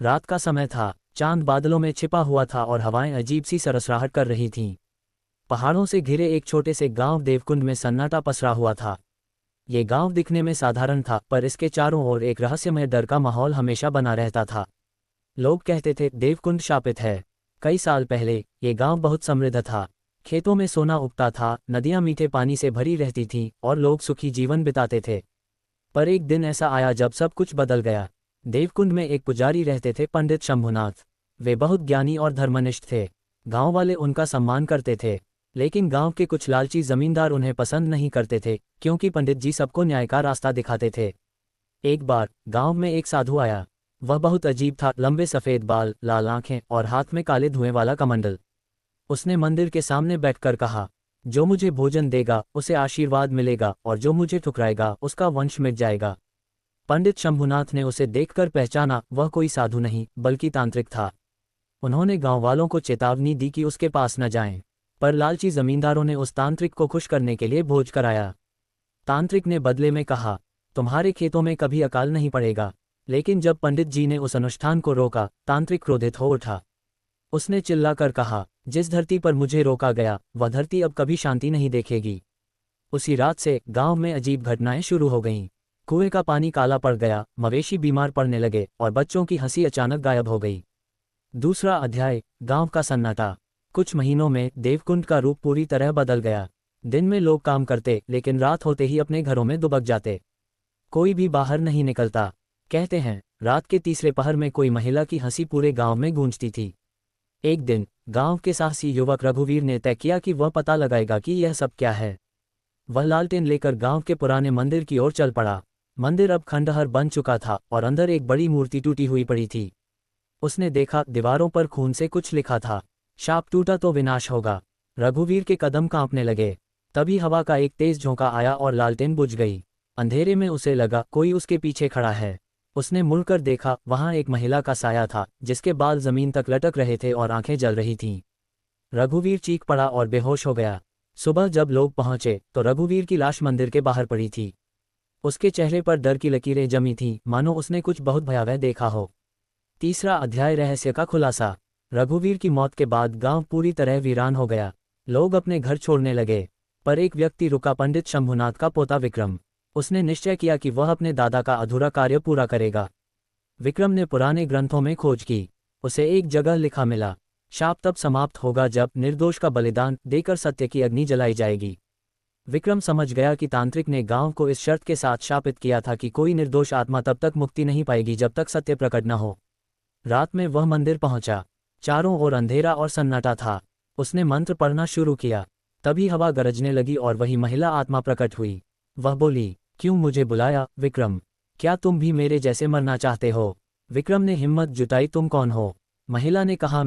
रात का समय था, चांद बादलों में छिपा हुआ था और हवाएं अजीब सी सरसराहट कर रही थीं। पहाड़ों से घिरे एक छोटे से गांव देवकुंड में सन्नाटा पसरा हुआ था। ये गांव दिखने में साधारण था, पर इसके चारों ओर एक रहस्यमय डर का माहौल हमेशा बना रहता था। लोग कहते थे देवकुंड शापित है। कई साल पहले ये गांव बहुत समृद्ध था। खेतों में सोना उगता था, नदियां मीठे पानी से भरी रहती थीं और लोग सुखी जीवन बिताते थे। पर एक दिन ऐसा आया जब सब कुछ बदल गया। देवकुंड में एक पुजारी रहते थे, पंडित शंभुनाथ। वे बहुत ज्ञानी और धर्मनिष्ठ थे। गांव वाले उनका सम्मान करते थे। लेकिन गांव के कुछ लालची जमींदार उन्हें पसंद नहीं करते थे, क्योंकि पंडित जी सबको न्याय का रास्ता दिखाते थे। एक बार गांव में एक साधु आया। वह बहुत अजीब था, लंबे सफ़ेद बाल, लाल आंखें और हाथ में काले धुएं वाला कमंडल। उसने मंदिर के सामने बैठकर कहा, जो मुझे भोजन देगा उसे आशीर्वाद मिलेगा, और जो मुझे ठुकराएगा उसका वंश मिट जाएगा। पंडित शंभुनाथ ने उसे देखकर पहचाना, वह कोई साधु नहीं बल्कि तांत्रिक था। उन्होंने गांव वालों को चेतावनी दी कि उसके पास न जाएं, पर लालची जमींदारों ने उस तांत्रिक को खुश करने के लिए भोज कराया। तांत्रिक ने बदले में कहा, तुम्हारे खेतों में कभी अकाल नहीं पड़ेगा। लेकिन जब पंडित जी ने उस अनुष्ठान को रोका, तांत्रिक क्रोधित हो उठा। उसने चिल्लाकर कहा, जिस धरती पर मुझे रोका गया वह धरती अब कभी शांति नहीं देखेगी। उसी रात से गांव में अजीब घटनाएं शुरू हो गईं। कुएं का पानी काला पड़ गया, मवेशी बीमार पड़ने लगे और बच्चों की हंसी अचानक गायब हो गई। दूसरा अध्याय, गांव का सन्नाटा। कुछ महीनों में देवकुंड का रूप पूरी तरह बदल गया। दिन में लोग काम करते, लेकिन रात होते ही अपने घरों में दुबक जाते। कोई भी बाहर नहीं निकलता। कहते हैं रात के तीसरे पहर में कोई महिला की हंसी पूरे गांव में गूंजती थी। एक दिन गांव के साहसी युवक रघुवीर ने तय किया कि वह पता लगाएगा कि यह सब क्या है। वह लालटेन लेकर गांव के पुराने मंदिर की ओर चल पड़ा। मंदिर अब खंडहर बन चुका था और अंदर एक बड़ी मूर्ति टूटी हुई पड़ी थी। उसने देखा, दीवारों पर खून से कुछ लिखा था, शाप टूटा तो विनाश होगा। रघुवीर के कदम कांपने लगे। तभी हवा का एक तेज झोंका आया और लालटेन बुझ गई। अंधेरे में उसे लगा कोई उसके पीछे खड़ा है। उसने मुड़कर देखा, वहां एक महिला का साया था, जिसके बाल जमीन तक लटक रहे थे और आंखें जल रही थीं। रघुवीर चीख पड़ा और बेहोश हो गया। सुबह जब लोग पहुंचे तो रघुवीर की लाश मंदिर के बाहर पड़ी थी। उसके चेहरे पर डर की लकीरें जमी थीं, मानो उसने कुछ बहुत भयावह देखा हो। तीसरा अध्याय, रहस्य का खुलासा। रघुवीर की मौत के बाद गांव पूरी तरह वीरान हो गया। लोग अपने घर छोड़ने लगे। पर एक व्यक्ति रुका, पंडित शंभुनाथ का पोता विक्रम। उसने निश्चय किया कि वह अपने दादा का अधूरा कार्य पूरा करेगा। विक्रम ने पुराने ग्रंथों में खोज की। उसे एक जगह लिखा मिला, शाप तब समाप्त होगा जब निर्दोष का बलिदान देकर सत्य की अग्नि जलाई जाएगी। विक्रम समझ गया कि तांत्रिक ने गांव को इस शर्त के साथ शापित किया था कि कोई निर्दोष आत्मा तब तक मुक्ति नहीं पाएगी जब तक सत्य प्रकट न हो। रात में वह मंदिर पहुंचा। चारों ओर अंधेरा और सन्नाटा था। उसने मंत्र पढ़ना शुरू किया। तभी हवा गरजने लगी और वही महिला आत्मा प्रकट हुई। वह बोली, क्यों मुझे बुलाया विक्रम? क्या तुम भी मेरे जैसे मरना चाहते हो? विक्रम ने हिम्मत जुटाई, तुम कौन हो? महिला ने कहा,